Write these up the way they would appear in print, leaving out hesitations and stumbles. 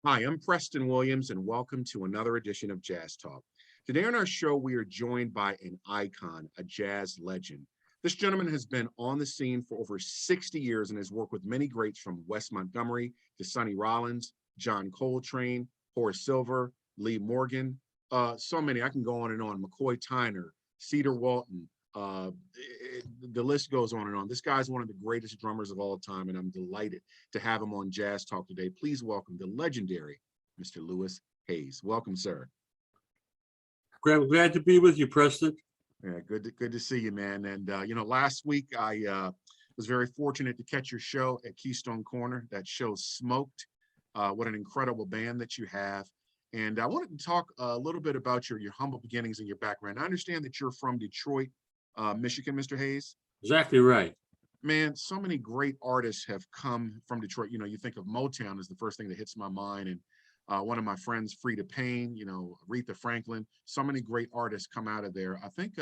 Hi, I'm Preston Williams, and welcome to another edition of Jazz Talk. Today on our show, we are joined by an icon, a jazz legend. This gentleman has been on the scene for over 60 years and has worked with many greats from Wes Montgomery to Sonny Rollins, John Coltrane, Horace Silver, Lee Morgan, so many. I can go on and on. McCoy Tyner, Cedar Walton. The list goes on and on. This guy's one of the greatest drummers of all time, and I'm delighted to have him on Jazz Talk today. Please welcome the legendary Mr. Louis Hayes. Welcome, sir. Glad to be with you, Preston. Yeah, good to see you, man. And last week I was very fortunate to catch your show at Keystone Corner. That show smoked. What an incredible band that you have. And I wanted to talk a little bit about your humble beginnings and your background. I understand that you're from Detroit, Michigan, Mr. Hayes. Exactly right. Man, so many great artists have come from Detroit. You think of Motown as the first thing that hits my mind, and one of my friends, Frida Payne, Aretha Franklin. So many great artists come out of there. I think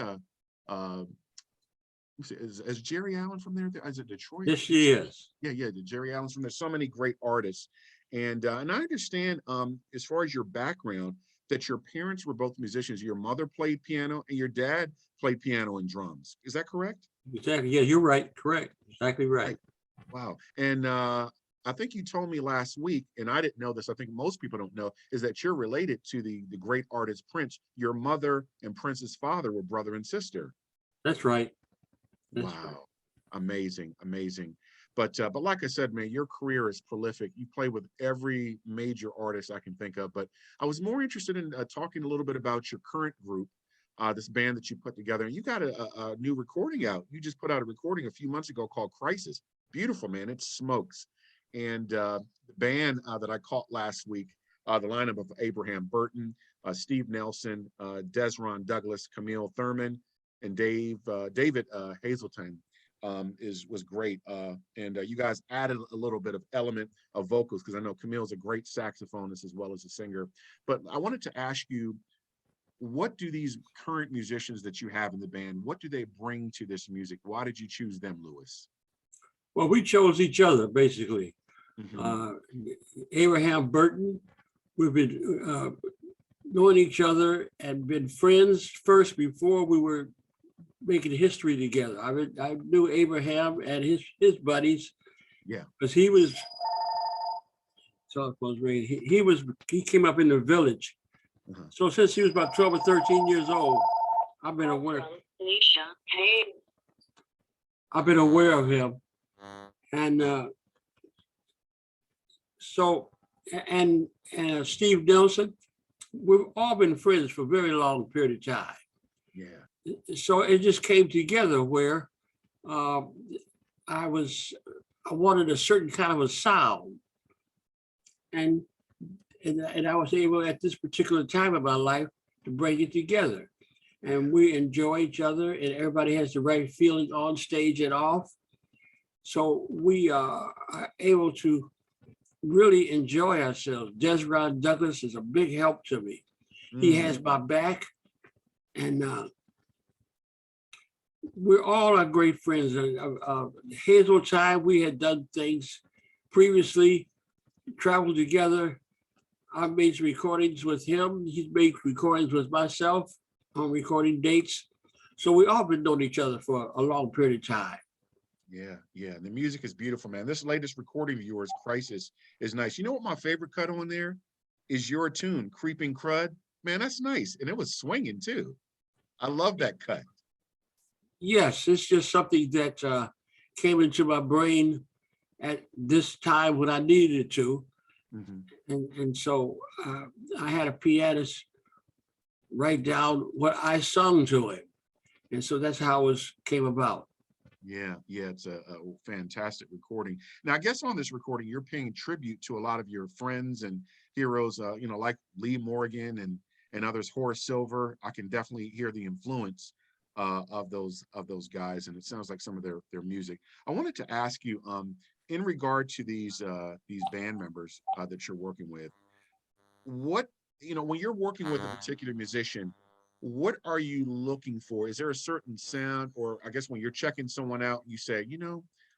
is Jerry Allen from there? Is it Detroit? Yes, she is. Yeah. The Jerry Allen's from there. So many great artists, and I understand as far as your background that your parents were both musicians. Your mother played piano, and your dad played piano and drums. Is that correct? Exactly. Yeah, you're right. Correct. Exactly right. Wow. And I think you told me last week, and I didn't know this, I think most people don't know, is that you're related to the great artist Prince. Your mother and Prince's father were brother and sister. That's right. That's Wow. right. Amazing, amazing. But like I said, man, your career is prolific. You play with every major artist I can think of. But I was more interested in talking a little bit about your current group, this band that you put together. And you got a new recording out. You just put out a recording a few months ago called Crisis. Beautiful, man. It smokes. And the band that I caught last week, the lineup of Abraham Burton, Steve Nelson, Desron Douglas, Camille Thurman, and David Hazeltine was great. And you guys added a little bit of element of vocals because I know Camille's a great saxophonist as well as a singer. But I wanted to ask you, what do these current musicians that you have in the band, what do they bring to this music? Why did you choose them, Louis? Well, we chose each other, basically. Mhm. Uh, Abraham Burton, we've been knowing each other and been friends first before we were making history together. I knew Abraham and his buddies Yeah. because he was, telephone's ringing. He came up in the village. Uh-huh. So since he was about 12 or 13 years old, I've been aware. I've been aware of him, and so and Steve Nelson, we've all been friends for a very long period of time. Yeah. So it just came together where uh, I wanted a certain kind of a sound, and and I was able at this particular time of my life to bring it together. And we enjoy each other, and everybody has the right feeling on stage and off. So we are able to really enjoy ourselves. Desron Douglas is a big help to me. He has my back, and we're all our great friends. Hazeltine, we had done things previously, traveled together. I made some recordings with him. He's made recordings with myself on recording dates. So we all been knowing each other for a long period of time. Yeah. The music is beautiful, man. This latest recording of yours, Crisis, is nice. You know what my favorite cut on there is? Your tune, Creeping Crud. Man, that's nice. And it was swinging too. I love that cut. Yes, it's just something that came into my brain at this time when I needed it to. Mhm. And so I had a pianist write down what I sung to him. And so that's how it came about. Yeah, it's a fantastic recording. Now, I guess on this recording, you're paying tribute to a lot of your friends and heroes, like Lee Morgan and others, Horace Silver. I can definitely hear the influence of those guys, and it sounds like some of their music. I wanted to ask you, in regard to these band members that you're working with, what when you're working with a particular musician, what are you looking for? Is there a certain sound, or I guess when you're checking someone out, you say,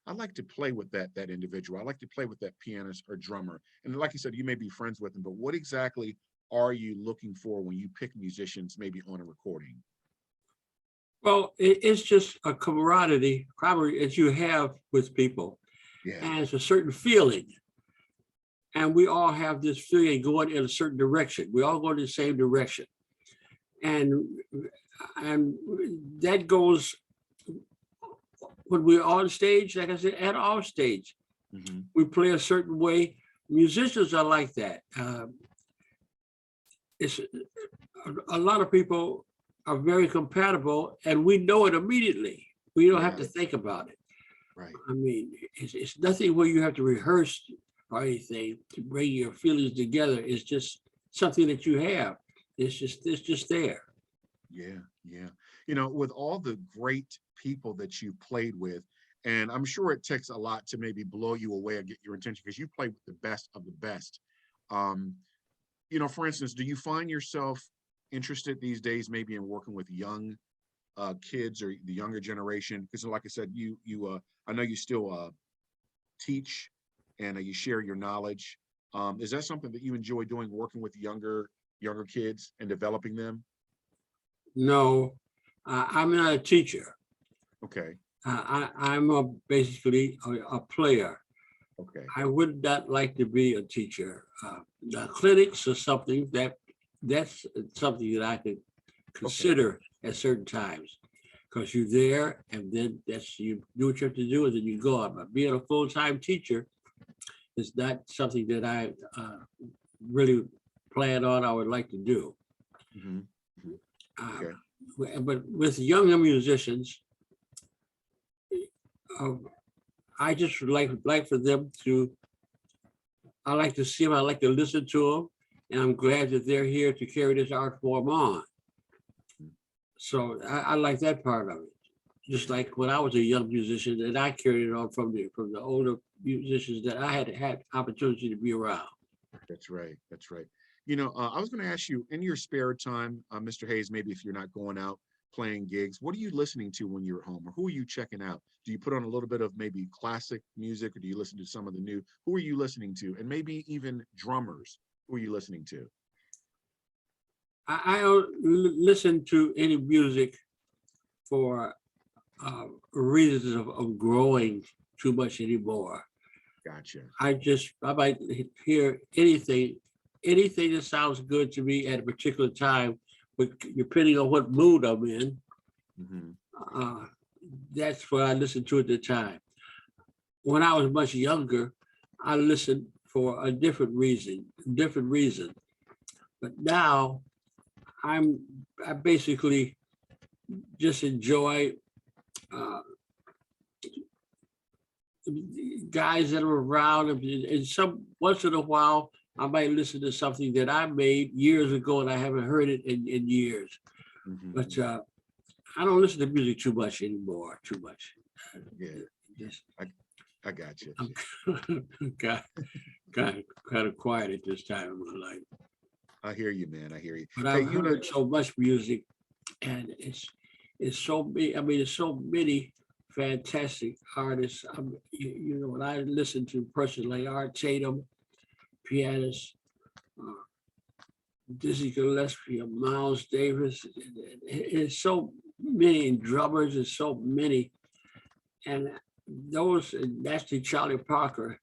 I like to play with that individual. I like to play with that pianist or drummer. And like you said, you may be friends with them, but what exactly are you looking for when you pick musicians maybe on a recording? Well, it's just a camaraderie that you have with people, Yeah, and it's a certain feeling. And we all have this feeling going in a certain direction. We all go in the same direction. And and that goes when we're on stage, like I said, and off stage. hmm, We play a certain way. Musicians are like that. It's a lot of people are very compatible, and we know it immediately. We don't have yeah, to think about it. right. I mean, it's nothing where you have to rehearse or anything to bring your feelings together. It's just something that you have. It's just there. Yeah, yeah. You know, with all the great people that you played with, and I'm sure it takes a lot to maybe blow you away and get your attention because you play with the best of the best. Um, you know, for instance, do you find yourself interested these days maybe in working with young kids or the younger generation? Because like I said, I know you still teach and you share your knowledge. Is that something that you enjoy doing, working with younger kids and developing them? No, I'm not a teacher. Okay, I'm basically a player. okay, I would not like to be a teacher. The clinics are that's something that I could okay. consider at certain times, because you're there and then you do what you have to do and then you go on. But being a full-time teacher is not something that I really plan on. I would like to do. Hmm, Uh, okay, but with younger musicians, uh, I just would like for them to. I like to see them. I like to listen to them, and I'm glad that they're here to carry this art form on. So I like that part of it. Just like when I was a young musician, and I carried it on from the older musicians that I had opportunity to be around. that's right, that's right. You know, I was going to ask you in your spare time, Mr. Hayes, maybe if you're not going out playing gigs, what are you listening to when you're at home, or who are you checking out? Do you put on a little bit of maybe classic music, or do you listen to some of the new? Who are you listening to, and maybe even drummers? Who are you listening to? I don't listen to any music for reasons of growing too much anymore. Gotcha. I might hear anything that sounds good to me at a particular time, but depending on what mood I'm in, Hmm, uh, that's what I listen to at the time. When I was much younger, I listened for a different reason. But now I basically just enjoy uh, guys that are around, and some once in a while I might listen to something that I made years ago and I haven't heard it in years. But hmm, I don't listen to music too much anymore. Too much. yeah, Just I, I got you. I'm got kind of quiet at this time in my life. I hear you, man. I hear you. But Hey, I've you know, heard so much music, and it's so many. I mean, there's so many fantastic artists. You know, when I listen to a person like Art Tatum, pianist, uh, Dizzy Gillespie, Miles Davis, it's so many, and drummers, there's so many, and those. And actually, Charlie Parker,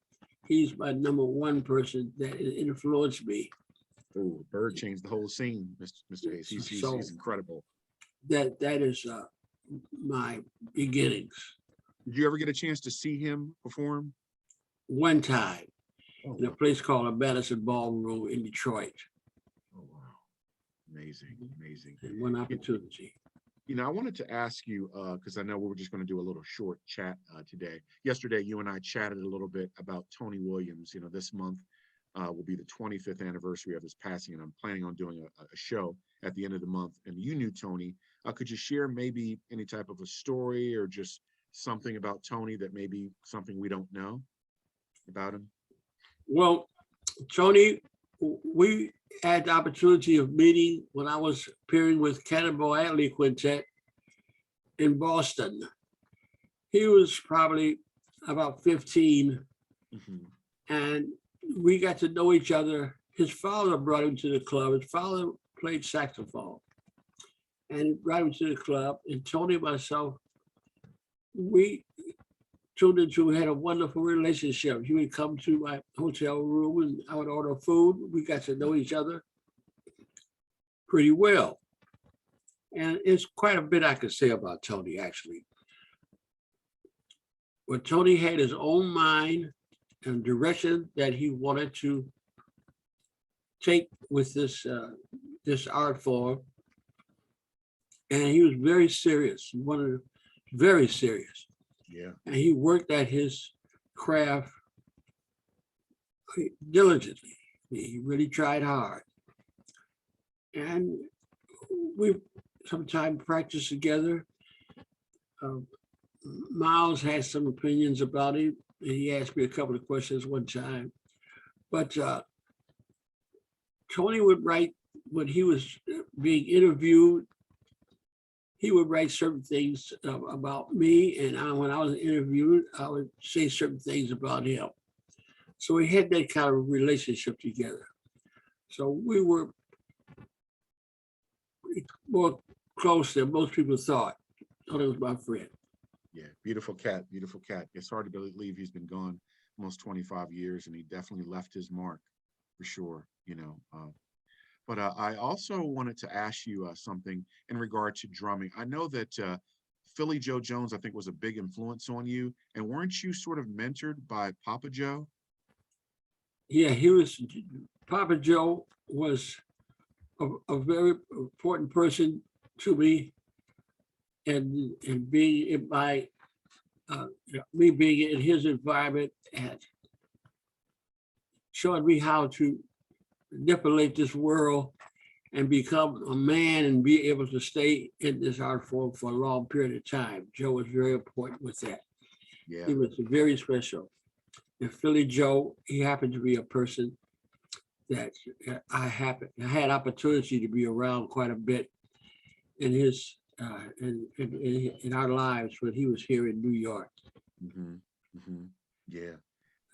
he's my number one person that influenced me. oh, Bird changed the whole scene, Mr. Hayes. So He's incredible. that is my beginnings. Did you ever get a chance to see him perform? One time Oh, in a wow. place called a Madison Ballroom in Detroit, Oh, wow. Amazing, amazing. and one You, opportunity. you know, I wanted to ask you, because I know we were just going to do a little short chat today. Yesterday, you and I chatted a little bit about Tony Williams. You know, this month will be the 25th anniversary of his passing, and I'm planning on doing a show at the end of the month. And you knew Tony. Could you share maybe any type of a story or just something about Tony that maybe something we don't know about him? Well, Tony, we had the opportunity of meeting when I was appearing with Cannonball Adderley Quintet in Boston. He was probably about 15, Mhm. and we got to know each other. His father brought him to the club. His father played saxophone and he brought him to the club. And Tony and myself, we tuned into, had a wonderful relationship. He would come to my hotel room and I would order food. We got to know each other pretty well. And it's quite a bit I could say about Tony, actually. But Tony had his own mind and direction that he wanted to take with this art form, and he was very serious. He wanted very serious, Yeah. and he worked at his craft diligently. He really tried hard, and we sometimes practiced together. Miles had some opinions about him. He asked me a couple of questions one time, but Tony would write when he was being interviewed. He would write certain things about me, and when I was interviewed, I would say certain things about him. So we had that kind of relationship together. So we were more close than most people thought. Tony was my friend. Yeah, beautiful cat, beautiful cat. It's hard to believe he's been gone almost 25 years, and he definitely left his mark for sure, you know. But I also wanted to ask you something in regard to drumming. I know that Philly Joe Jones, I think, was a big influence on you. And weren't you sort of mentored by Papa Joe? Yeah, Papa Joe was a very important person to me, and being in my me being in his environment and showing me how to manipulate this world and become a man and be able to stay in this art form for a long period of time. Joe was very important with that. Yeah. He was very special. And Philly Joe, he happened to be a person that I had opportunity to be around quite a bit in his in our lives when he was here in New York. Hmm. Hmm. Yeah.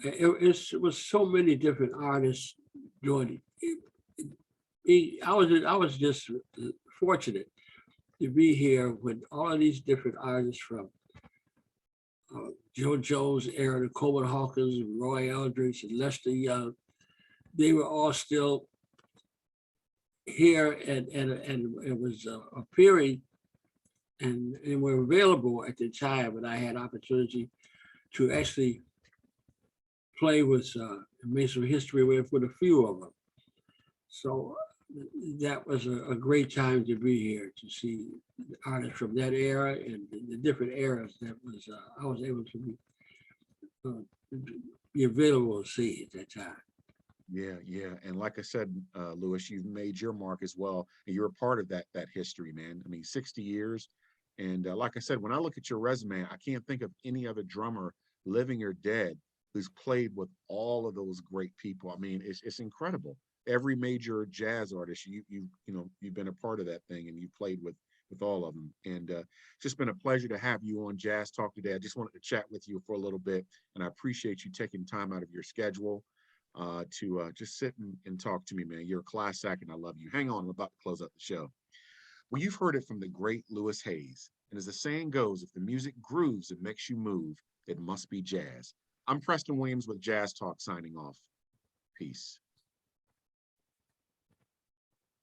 It was so many different artists doing it. I was just fortunate to be here with all of these different artists from Joe Jones era, the Coleman Hawkins, and Roy Eldridge, and Lester Young. They were all still here, and it was appearing and were available at the time when I had opportunity to actually play with and make some history with a few of them. So that was a great time to be here to see artists from that era and the different eras that was I was able to be available to see at that time. Yeah, yeah. And like I said, Louis, you've made your mark as well. And you're a part of that history, man. I mean, 60 years. And like I said, when I look at your resume, I can't think of any other drummer, living or dead, who's played with all of those great people. I mean, it's incredible. Every major jazz artist, you've been a part of that thing, and you played with all of them. And it's just been a pleasure to have you on Jazz Talk today. I just wanted to chat with you for a little bit, and I appreciate you taking time out of your schedule to just sit and talk to me, man. You're a class act, and I love you. Hang on, I'm about to close up the show. Well, you've heard it from the great Louis Hayes. And as the saying goes, if the music grooves and makes you move, it must be jazz. I'm Preston Williams with Jazz Talk signing off. Peace.